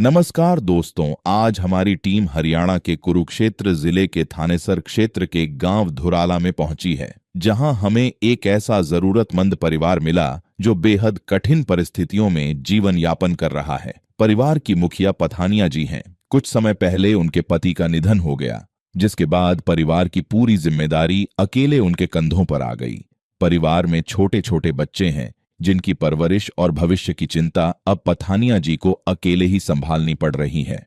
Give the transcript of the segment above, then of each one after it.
नमस्कार दोस्तों, आज हमारी टीम हरियाणा के कुरुक्षेत्र जिले के थानेसर क्षेत्र के गांव धुराला में पहुंची है, जहां हमें एक ऐसा जरूरतमंद परिवार मिला जो बेहद कठिन परिस्थितियों में जीवन यापन कर रहा है। परिवार की मुखिया पठानिया जी हैं। कुछ समय पहले उनके पति का निधन हो गया, जिसके बाद परिवार की पूरी जिम्मेदारी अकेले उनके कंधों पर आ गई। परिवार में छोटे छोटे बच्चे हैं, जिनकी परवरिश और भविष्य की चिंता अब पठानिया जी को अकेले ही संभालनी पड़ रही है।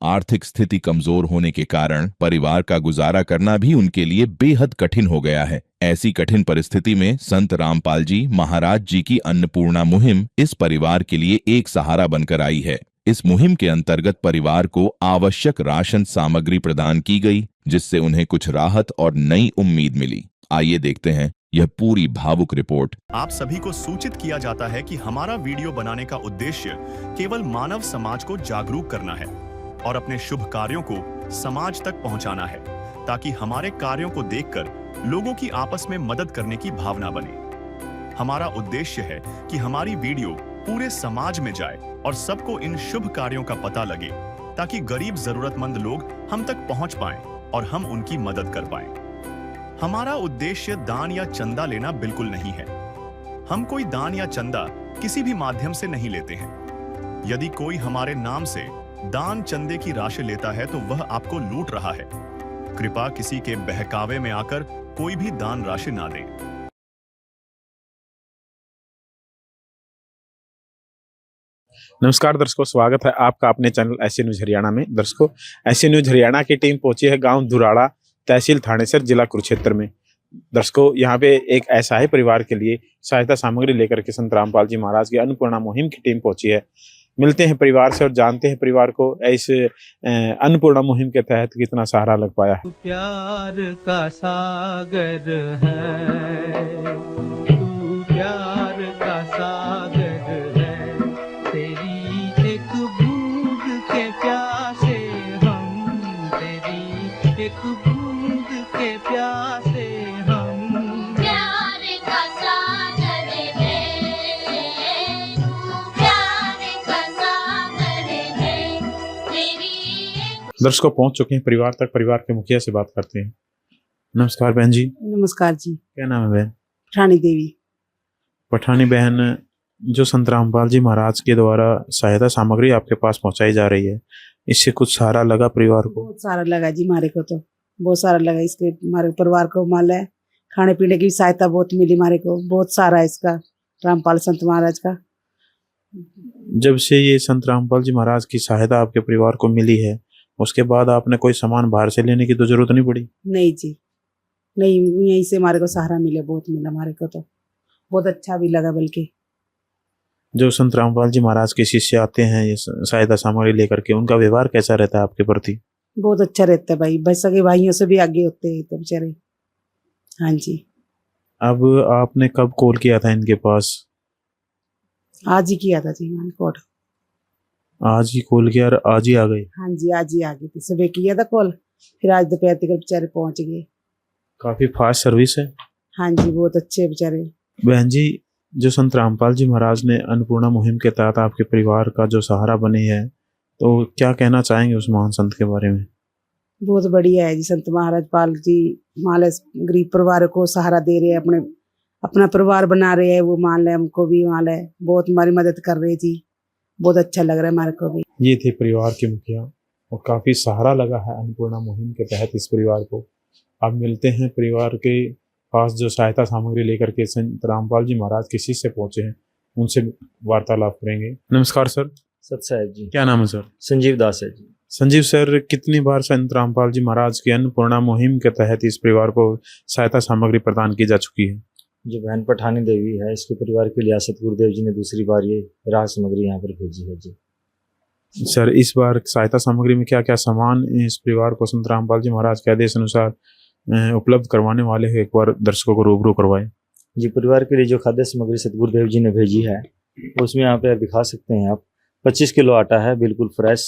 आर्थिक स्थिति कमजोर होने के कारण परिवार का गुजारा करना भी उनके लिए बेहद कठिन हो गया है। ऐसी कठिन परिस्थिति में संत रामपाल जी महाराज जी की अन्नपूर्णा मुहिम इस परिवार के लिए एक सहारा बनकर आई है। इस मुहिम के अंतर्गत परिवार को आवश्यक राशन सामग्री प्रदान की गई, जिससे उन्हें कुछ राहत और नई उम्मीद मिली। आइए देखते हैं यह पूरी भावुक रिपोर्ट। आप सभी को सूचित किया जाता है कि हमारा वीडियो बनाने का उद्देश्य केवल मानव समाज को जागरूक करना है और अपने शुभ कार्यों को समाज तक पहुंचाना है, ताकि हमारे कार्यों को देखकर लोगों की आपस में मदद करने की भावना बने। हमारा उद्देश्य है कि हमारी वीडियो पूरे समाज में जाए और सबको इन शुभ कार्यों का पता लगे, ताकि गरीब जरूरतमंद लोग हम तक पहुंच पाएं और हम उनकी मदद कर पाएं। हमारा उद्देश्य दान या चंदा लेना बिल्कुल नहीं है। हम कोई दान या चंदा किसी भी माध्यम से नहीं लेते हैं। यदि कोई हमारे नाम से दान चंदे की राशि लेता है तो वह आपको लूट रहा है। कृपया किसी के बहकावे में आकर कोई भी दान राशि ना दें। नमस्कार दर्शकों, स्वागत है आपका अपने चैनल ऐसे न्यूज हरियाणा में। दर्शकों, ऐसे न्यूज हरियाणा की टीम पहुंची है गांव धुराड़ा, तहसील थानेसर, जिला कुरुक्षेत्र में। दर्शकों, यहाँ पे एक असहाय परिवार के लिए सहायता सामग्री लेकर के संत रामपाल जी महाराज की अन्नपूर्णा मुहिम की टीम पहुंची है। मिलते हैं परिवार से और जानते हैं परिवार को इस अन्नपूर्णा मुहिम के तहत कितना सहारा लग पाया है। प्यार का सागर है, तू प्यार का सागर है, तेरी एक बूंद के प्यासे हम, तेरी एक बूंद के प्यासे हम। प्यार का सागर है, तू प्यार का सागर है, तेरी। दर्शकों, पहुंच चुके हैं परिवार तक। परिवार के मुखिया से बात करते हैं। नमस्कार बहन जी। नमस्कार जी। क्या नाम है बहन? रानी देवी। पठानी बहन, जो संत रामपाल जी महाराज के द्वारा सहायता सामग्री आपके पास पहुंचाई जा रही है, इससे कुछ सहारा लगा परिवार को? बहुत सारा लगा जी, हमारे को तो बहुत सारा लगा। इसके हमारे परिवार को माल है, खाने पीने की सहायता बहुत मिली हमारे को, बहुत सारा है इसका रामपाल संत महाराज का। जब से ये संत रामपाल जी महाराज की सहायता आपके परिवार को मिली है, उसके बाद आपने कोई सामान बाहर से लेने की तो जरूरत नहीं पड़ी? नहीं जी, नहीं, यहीं से हमारे को सहारा मिले, बहुत मिला हमारे को, तो बहुत अच्छा भी लगा। बल्कि जो संत रामपाल जी महाराज के शिष्य आते हैं ये सहायता सामग्री लेकर के, उनका व्यवहार कैसा रहता है आपके प्रति? बहुत अच्छा रहता है भाई, बस सगे भाइयों से भी आगे होते हैं तो बेचारे। हाँ जी। अब आपने कब कॉल किया था इनके पास? आज ही किया था जी मैंने कॉल। आज ही कॉल किया और आज ही आ गए? हाँ जी, आज ही आ गई थी। सुबह किया था कॉल, फिर आज दोपहर तक बेचारे पहुंच गए। काफी फास्ट सर्विस है। हाँ जी, बहुत अच्छे बेचारे। बहन जी, जो संत रामपाल जी महाराज ने अन्नपूर्णा मुहिम के तहत आपके परिवार का जो सहारा बने है, तो क्या कहना चाहेंगे उस महान संत के बारे में? बहुत बढ़िया है जी, संत महाराज पाल जी माल गरीब परिवार को सहारा दे रहे हैं, अपना परिवार बना रहे हैं। वो मान है, हमको भी मान है, बहुत हमारी मदद कर रहे जी। बहुत अच्छा लग रहा है हमारे को भी। ये थे परिवार के मुखिया और काफी सहारा लगा है अन्नपूर्णा मुहिम के तहत इस परिवार को। अब मिलते हैं परिवार के पास जो सहायता सामग्री लेकर के संत रामपाल जी महाराज के शिष्य पहुंचे हैं, उनसे वार्तालाप करेंगे। नमस्कार सर। सत साहेब जी। क्या नाम है सर? संजीव दास है जी। संजीव सर, कितनी बार संत रामपाल जी महाराज की अन्नपूर्णा मुहिम के तहत इस परिवार को सहायता सामग्री प्रदान की जा चुकी है? जो बहन पठानी देवी है, इसके परिवार के लिए सतगुरुदेव जी ने दूसरी बार ये राहत सामग्री यहाँ पर भेजी है जी। सर, इस बार सहायता सामग्री में क्या क्या सामान इस परिवार को संत रामपाल जी महाराज के आदेश अनुसार उपलब्ध करवाने वाले हैं, एक बार दर्शकों को रूबरू करवाएं जी। परिवार के लिए जो खाद्य सामग्री सतगुरुदेव जी ने भेजी है, उसमें यहाँ पे दिखा सकते हैं आप। 25 किलो आटा है, बिल्कुल फ्रेश।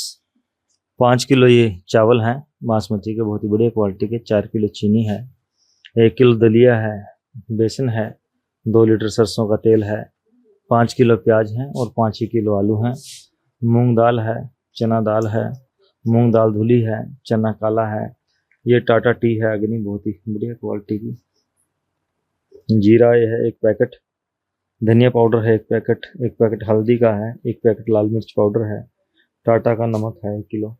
5 किलो ये चावल हैं बासमती के, बहुत ही बढ़िया क्वालिटी के। 4 किलो चीनी है, 1 किलो दलिया है, बेसन है, 2 लीटर सरसों का तेल है, 5 किलो प्याज हैं और 5 ही किलो आलू हैं। मूंग दाल है, चना दाल है, मूंग दाल धुली है, चना काला है, ये टाटा टी है अग्नि, बहुत ही बढ़िया क्वालिटी की। जीरा ये है 1 पैकेट, धनिया पाउडर है 1 पैकेट, 1 पैकेट हल्दी का है, 1 पैकेट लाल मिर्च पाउडर है, टाटा का नमक है 1 किलो,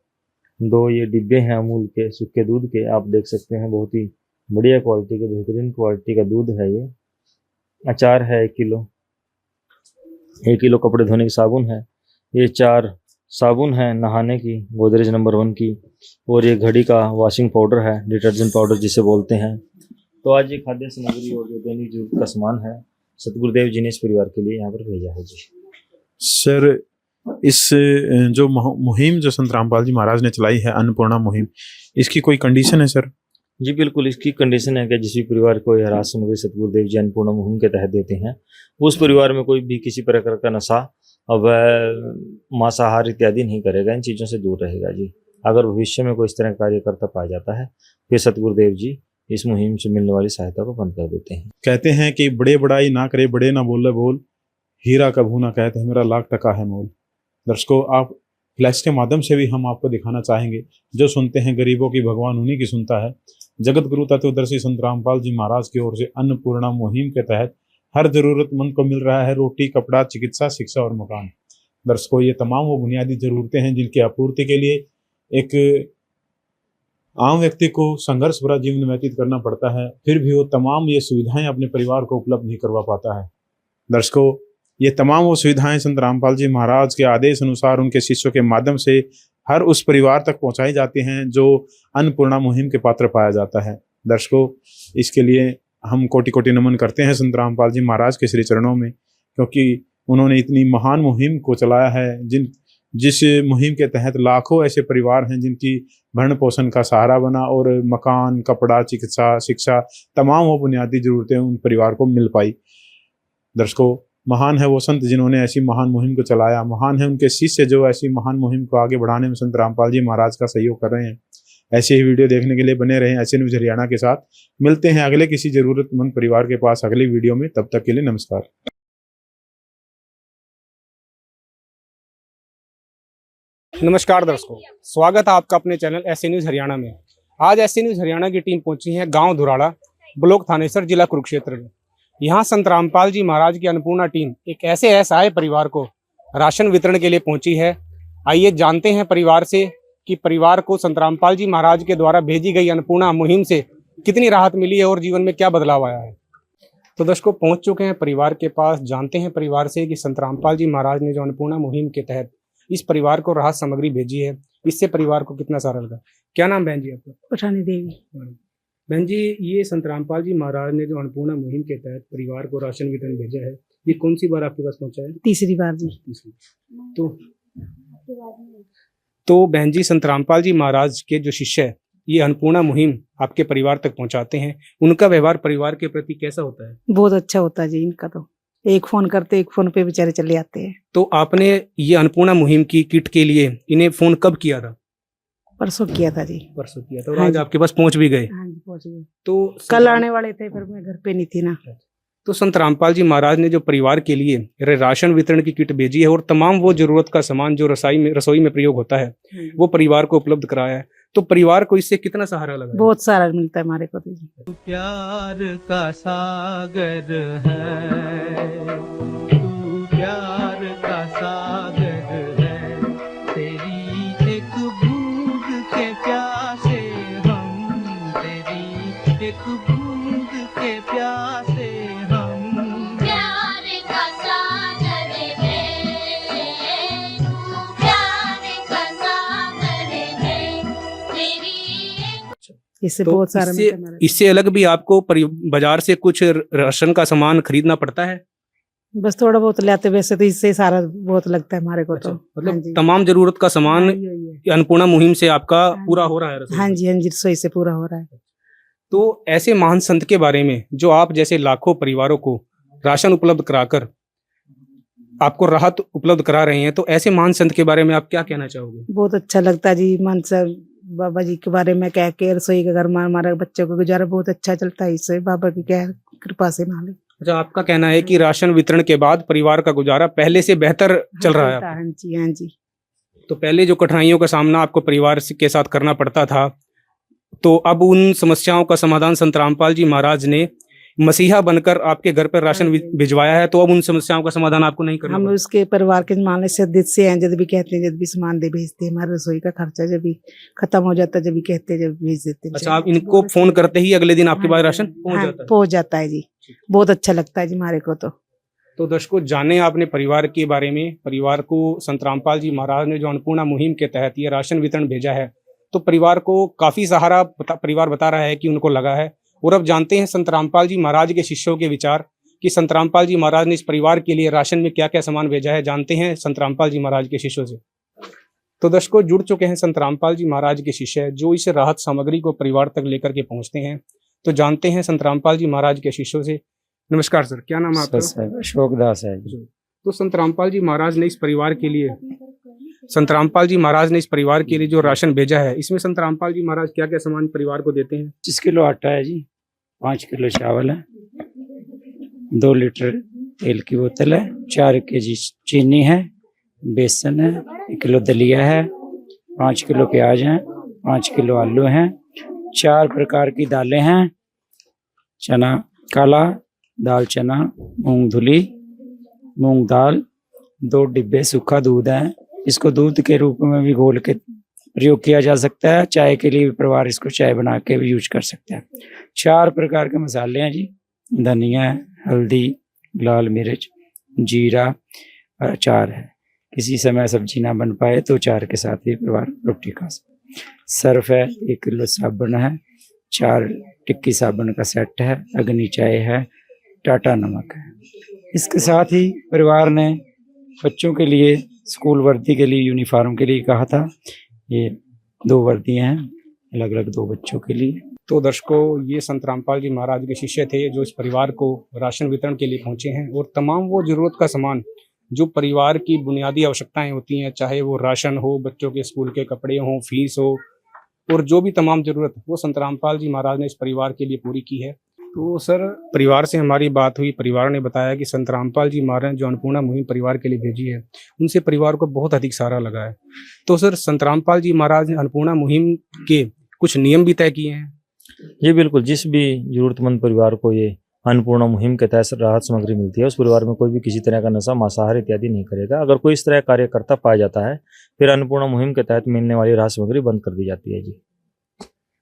2 ये डिब्बे हैं अमूल के सूखे दूध के, आप देख सकते हैं बहुत ही बढ़िया क्वालिटी के, बेहतरीन क्वालिटी का दूध है ये। अचार है 1 किलो, 1 किलो कपड़े धोने की साबुन है, ये 4 साबुन है नहाने की गोदरेज नंबर 1 की, और ये घड़ी का वॉशिंग पाउडर है, डिटर्जेंट पाउडर जिसे बोलते हैं। तो आज ये खाद्य सामग्री और जो दैनिक जरूरत का सामान है सतगुरुदेव जी ने इस परिवार के लिए यहाँ पर भेजा है जी। सर, इस जो मुहिम जो संत रामपाल जी महाराज ने चलाई है, अन्नपूर्णा मुहिम, इसकी कोई कंडीशन है सर? जी बिल्कुल, इसकी कंडीशन है कि जिस भी परिवार को यह राशन सामग्री सतगुरुदेव जी अन्नपूर्णा मुहिम के तहत देते हैं, उस परिवार में कोई भी किसी प्रकार का नशा वह मांसाहार इत्यादि नहीं करेगा, इन चीज़ों से दूर रहेगा जी। अगर भविष्य में कोई इस तरह का कार्य करता पाया जाता है, फिर सतगुरुदेव जी इस मुहिम से मिलने वाली सहायता को बंद कर देते हैं। कहते हैं कि बड़े बड़ाई ना करे, बड़े ना बोले बोल, हीरा कभू ना कहते हैं मेरा लाख टका है मोल। दर्शकों, आप फ्लैश के माध्यम से भी हम आपको दिखाना चाहेंगे, जो सुनते हैं गरीबों की भगवान उन्हीं की सुनता है। जगत गुरु तत्वदर्शी संत रामपाल जी महाराज की ओर से अन्नपूर्णा मुहिम के तहत हर जरूरतमंद को मिल रहा है रोटी, कपड़ा, चिकित्सा, शिक्षा और मकान। दर्शकों, ये तमाम वो बुनियादी जरूरतें हैं जिनकी आपूर्ति के लिए एक आम व्यक्ति को संघर्ष भरा जीवन व्यतीत करना पड़ता है, फिर भी वो तमाम ये सुविधाएं अपने परिवार को उपलब्ध नहीं करवा पाता है। दर्शकों, ये तमाम वो सुविधाएं संत रामपाल जी महाराज के आदेश अनुसार उनके शिष्यों के माध्यम से हर उस परिवार तक पहुंचाई जाती हैं जो अन्नपूर्णा मुहिम के पात्र पाया जाता है। दर्शकों, इसके लिए हम कोटि कोटि नमन करते हैं संत रामपाल जी महाराज के श्री चरणों में, क्योंकि उन्होंने इतनी महान मुहिम को चलाया है, जिस मुहिम के तहत लाखों ऐसे परिवार हैं जिनकी भरण पोषण का सहारा बना, और मकान, कपड़ा, चिकित्सा, शिक्षा, तमाम वो बुनियादी जरूरतें उन परिवार को मिल पाई। दर्शकों, महान है वो संत जिन्होंने ऐसी महान मुहिम को चलाया, महान है उनके शिष्य जो ऐसी महान मुहिम को आगे बढ़ाने में संत रामपाल जी महाराज का सहयोग कर रहे हैं। ऐसे ही वीडियो देखने के लिए बने रहें ऐसे न्यूज हरियाणा के साथ। मिलते हैं अगले किसी जरूरतमंद परिवार के पास अगली वीडियो में, तब तक के लिए नमस्कार। नमस्कार दर्शकों, स्वागत है आपका अपने चैनल ऐसे न्यूज हरियाणा में। आज ऐसे न्यूज हरियाणा की टीम पहुंची है गांव धुराड़ा, ब्लॉक थानेसर, जिला कुरुक्षेत्र में। यहां संत रामपाल जी महाराज की अन्नपूर्णा टीम एक ऐसे असहाय परिवार को राशन वितरण के लिए पहुंची है। आइए जानते हैं परिवार से कि परिवार को संत रामपाल जी महाराज के द्वारा भेजी गई अन्नपूर्णा मुहिम से कितनी राहत मिली है और जीवन में क्या बदलाव आया है। तो दर्शकों, पहुंच चुके हैं परिवार के पास, जानते हैं परिवार से कि संत रामपाल जी महाराज ने जो अन्नपूर्णा मुहिम के तहत इस परिवार को राहत सामग्री भेजी है, इससे परिवार को कितना सारा लगा। क्या नाम बहन जी आपका? पठानी देवी। बहन जी, ये संत रामपाल जी महाराज ने जो अन्नपूर्णा मुहिम के तहत परिवार को राशन वितरण भेजा है, ये कौन सी बार आपके पास पहुंचा है? तीसरी बार जी। तो बहन जी, संत रामपाल जी महाराज के जो शिष्य है ये अन्नपूर्णा मुहिम आपके परिवार तक पहुंचाते हैं, उनका व्यवहार परिवार के प्रति कैसा होता है? बहुत अच्छा होता है जी इनका, तो एक फोन करते एक फोन पे बेचारे चले आते हैं। तो आपने ये अन्नपूर्णा मुहिम की किट के लिए इन्हें फोन कब किया था? परसों किया था जी। परसों किया था और हाँ आज जी। आपके पास पहुंच भी गए। हाँ जी, पहुंच गए। तो कल आने वाले थे, फिर मैं घर पे नहीं थी ना। तो संत रामपाल जी महाराज ने जो परिवार के लिए राशन वितरण की किट भेजी है और तमाम वो जरूरत का सामान जो रसोई में प्रयोग होता है वो परिवार को उपलब्ध कराया है, तो परिवार को इससे कितना सहारा लगा? बहुत सारा मिलता है हमारे को तो जी। तू प्यार का सागर है, तू प्यार का सागर है, तेरी एक बूंद के प्यासे हम, तेरी एक बूंद के प्यासे हम। प्यार का सागर है, तू प्यार का सागर है, तेरी इससे तो बहुत सारा इससे मिलता है हमारे इससे अलग भी आपको बाजार से कुछ राशन का सामान खरीदना पड़ता है? को। बस थोड़ा बहुत लाते, वैसे तो इससे सारा बहुत लगता है हमारे को तो। हाँ मतलब जी। तमाम जरूरत का सामान हाँ, यही है। अन्नपूर्णा मुहिम से आपका हाँ पूरा जी। हो रहा है रसोई हाँ में। जी, हाँ जी, रसोई से पूरा हो रहा है। तो ऐसे महान संत के बारे में जो आप जैसे लाखों परिवारों को राशन उपलब्ध कराकर आपको राहत उपलब्ध करा रहे हैं, तो ऐसे महान संत के बारे में आप क्या कहना चाहोगे? बहुत अच्छा लगता है जी, मन से बाबा जी के बारे में कह के रसोई के घर में हमारे बच्चों का गुजारा बहुत अच्छा चलता है, इससे बाबा की क्या कृपा से मालिक। अच्छा, आपका कहना है कि राशन वितरण के बाद परिवार का गुजारा पहले से बेहतर चल रहा है चलता आपका। हाँ जी, हाँ जी। तो पहले जो कठिनाइयों का सामना आपको परिवार के साथ करना पड़ता था, तो अब उन समस्याओं का समाधान संत रामपाल जी महाराज ने मसीहा बनकर आपके घर पर राशन भिजवाया है, तो अब उन समस्याओं का समाधान आपको नहीं करना हम पड़ता। उसके परिवार के मान सदस्य हैं, जब भी कहते हैं, जब भी सामान दे भेजते हैं, हमारे रसोई का खर्चा जब भी खत्म हो जाता है, जब भी कहते हैं, जब भेज देते हैं। अच्छा, आप इनको फोन करते ही अगले दिन आपके पास राशन पहुंच हाँ, जाता है? पहुंच जाता है जी। बहुत अच्छा लगता है जी हमारे को। तो दर्शकों, जाने आपने परिवार के बारे में। परिवार को संत रामपाल जी महाराज ने जो अन्नपूर्णा मुहिम के तहत ये राशन वितरण भेजा है, तो परिवार को काफी सहारा परिवार बता रहा है कि उनको लगा है। और अब जानते हैं संत रामपाल जी महाराज के शिष्यों के विचार कि संत रामपाल जी महाराज ने इस परिवार के लिए राशन में क्या क्या सामान भेजा है। जानते हैं संत रामपाल जी महाराज के शिष्यों से। तो दर्शकों, जुड़ चुके हैं संत रामपाल जी महाराज के शिष्य जो इस राहत सामग्री को परिवार तक लेकर के पहुंचते हैं। तो जानते हैं संत रामपाल जी महाराज के शिष्यों से। नमस्कार सर, क्या नाम है आपका? अशोक दास है। तो संत रामपाल जी महाराज ने इस परिवार के लिए जो राशन भेजा है, इसमें संत रामपाल जी महाराज क्या क्या सामान परिवार को देते हैं? 25 किलो आटा है जी, 5 किलो चावल है, 2 लीटर तेल की बोतल है, 4 केजी चीनी है, बेसन है, 1 किलो दलिया है, 5 किलो प्याज है, 5 किलो आलू हैं, 4 प्रकार की दालें हैं, चना काला, दाल चना, मूंग धुली, मूंग दाल, 2 डिब्बे सूखा दूध है। इसको दूध के रूप में भी घोल के प्रयोग किया जा सकता है। चाय के लिए भी परिवार इसको चाय बना के भी यूज कर सकता है। 4 प्रकार के मसाले हैं जी, धनिया, हल्दी, लाल मिर्च, जीरा और अचार है। किसी समय सब्जी ना बन पाए तो अचार के साथ भी परिवार रोटी खा सकता है। सर्फ है, 1 किलो साबुन है, 4 टिक्की साबुन का सेट है, अग्नि चाय है, टाटा नमक है। इसके साथ ही परिवार ने बच्चों के लिए स्कूल वर्दी के लिए, यूनिफॉर्म के लिए कहा था। ये 2 वर्दियां हैं अलग अलग 2 बच्चों के लिए। तो दर्शकों, ये संत रामपाल जी महाराज के शिष्य थे जो इस परिवार को राशन वितरण के लिए पहुंचे हैं। और तमाम वो जरूरत का सामान जो परिवार की बुनियादी आवश्यकताएं होती हैं, चाहे वो राशन हो, बच्चों के स्कूल के कपड़े हो, फीस हो, और जो भी तमाम जरूरत, वो संत रामपाल जी महाराज ने इस परिवार के लिए पूरी की है। तो सर, परिवार से हमारी बात हुई, परिवार ने बताया कि संत रामपाल जी महाराज ने जो अन्नपूर्णा मुहिम परिवार के लिए भेजी है, उनसे परिवार को बहुत अधिक सहारा लगा है। तो सर, संत रामपाल जी महाराज ने अन्नपूर्णा मुहिम के कुछ नियम भी तय किए हैं? जी बिल्कुल, जिस भी जरूरतमंद परिवार को ये अन्नपूर्णा मुहिम के तहत राहत सामग्री मिलती है, उस परिवार में कोई भी किसी तरह का नशा, मांसाहार इत्यादि नहीं करेगा। अगर कोई इस तरह का कार्यकर्ता पाया जाता है, फिर अन्नपूर्णा मुहिम के तहत मिलने वाली राहत सामग्री बंद कर दी जाती है जी।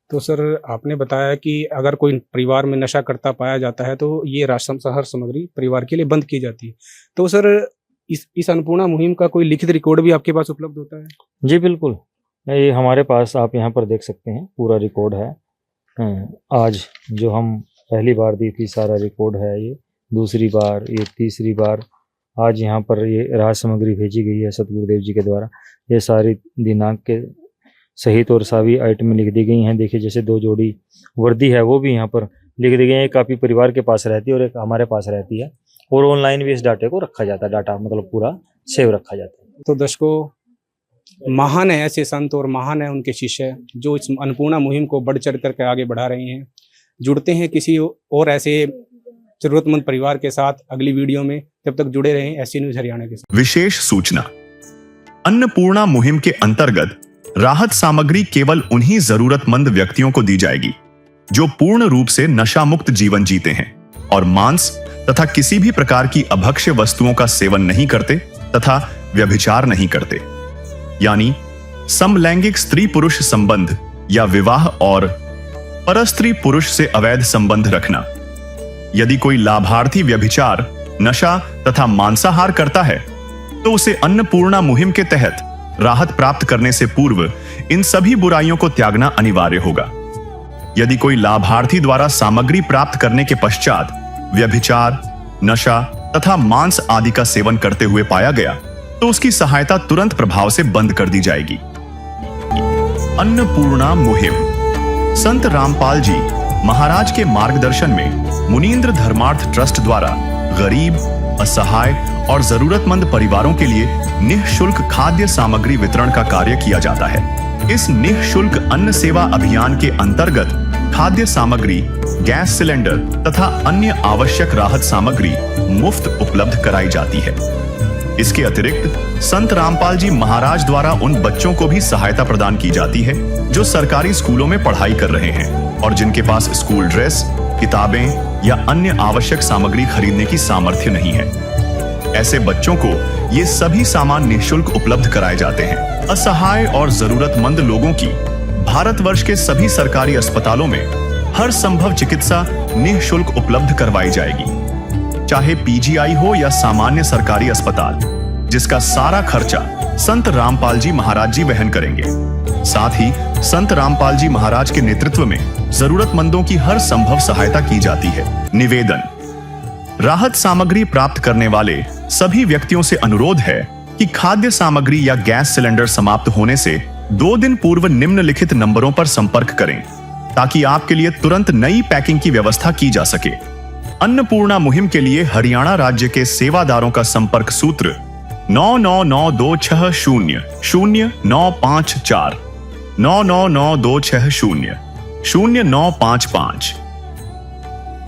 तो सर, आपने बताया कि अगर कोई परिवार में नशा करता पाया जाता है तो ये राशन हर सामग्री परिवार के लिए बंद की जाती है। तो सर, इस अन्नपूर्णा मुहिम का कोई लिखित रिकॉर्ड भी आपके पास उपलब्ध होता है? जी बिल्कुल, ये हमारे पास आप यहाँ पर देख सकते हैं, पूरा रिकॉर्ड है। आज जो हम पहली बार दी थी, सारा रिकॉर्ड है। ये दूसरी बार, ये तीसरी बार, आज यहाँ पर ये राहत सामग्री भेजी गई है सतगुरुदेव जी के द्वारा। ये सारी दिनांक के सहित और सभी आइटम लिख दी गई हैं। देखिए, जैसे 2 जोड़ी वर्दी है वो भी यहाँ पर लिख दी गई है। एक कापी परिवार के पास रहती है और एक हमारे पास रहती है, और ऑनलाइन भी इस डाटे को रखा जाता है। डाटा मतलब पूरा सेव रखा जाता है। तो दर्शकों, महान है ऐसे संत और महान है उनके शिष्य जो इस अन्नपूर्णा मुहिम को बढ़ चढ़ करके आगे बढ़ा रहे हैं। जुड़ते हैं किसी और ऐसे जरूरतमंद परिवार के साथ अगली वीडियो में। जब तक जुड़े रहें एससी न्यूज हरियाणा के साथ। विशेष सूचना, अन्नपूर्णा मुहिम के अंतर्गत राहत सामग्री केवल उन्हीं जरूरतमंद व्यक्तियों को दी जाएगी जो पूर्ण रूप से नशा मुक्त जीवन जीते हैं और मांस तथा किसी भी प्रकार की अभक्ष्य वस्तुओं का सेवन नहीं करते तथा व्यभिचार नहीं करते, यानी समलैंगिक स्त्री पुरुष संबंध या विवाह और परस्त्री पुरुष से अवैध संबंध रखना। यदि कोई लाभार्थी व्यभिचार, नशा तथा मांसाहार करता है तो उसे अन्नपूर्णा मुहिम के तहत राहत प्राप्त करने से पूर्व इन सभी बुराइयों को त्यागना अनिवार्य होगा। यदि कोई लाभार्थी द्वारा सामग्री प्राप्त करने के पश्चात व्यभिचार, नशा तथा मांस आदि का सेवन करते हुए पाया गया तो उसकी सहायता तुरंत प्रभाव से बंद कर दी जाएगी। अन्नपूर्णा मुहिम संत रामपाल जी महाराज के मार्गदर्शन में मुनीन्द्र धर्मार्थ ट्रस्ट द्वारा गरीब, असहाय और जरूरतमंद परिवारों के लिए निःशुल्क खाद्य सामग्री वितरण का कार्य किया जाता है। इस निःशुल्क अन्न सेवा अभियान के अंतर्गत खाद्य सामग्री, गैस सिलेंडर तथा अन्य आवश्यक राहत सामग्री मुफ्त उपलब्ध कराई जाती है। इसके अतिरिक्त संत रामपाल जी महाराज द्वारा उन बच्चों को भी सहायता प्रदान की जाती है जो सरकारी स्कूलों में पढ़ाई कर रहे हैं और जिनके पास स्कूल ड्रेस, किताबें या अन्य आवश्यक सामग्री खरीदने की सामर्थ्य नहीं है। ऐसे बच्चों को ये सभी सामान निःशुल्क उपलब्ध कराए जाते हैं। असहाय और जरूरतमंद लोगों की भारतवर्ष के सभी सरकारी अस्पतालों में हर संभव चिकित्सा निःशुल्क उपलब्ध करवाई जाएगी, चाहे पीजीआई हो या सामान्य सरकारी अस्पताल, जिसका सारा खर्चा संत रामपाल जी महाराज जी वहन करेंगे। साथ ही संत रामपाल जी महाराज के नेतृत्व में जरूरतमंदों की हर संभव सहायता की जाती है। निवेदन: राहत सामग्री प्राप्त करने वाले सभी व्यक्तियों से अनुरोध है कि खाद्य सामग्री या गैस सिलेंडर समाप्त होने से 2 दिन पूर्व निम्नलिखित नंबरों पर संपर्क करें ताकि आपके लिए तुरंत नई पैकिंग की व्यवस्था की जा सके। अन्नपूर्णा मुहिम के लिए हरियाणा राज्य के सेवादारों का संपर्क सूत्र 9992600954 9992600955।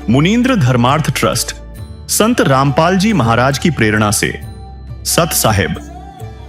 मुनींद्र धर्मार्थ ट्रस्ट संत रामपाल जी महाराज की प्रेरणा से सत साहिब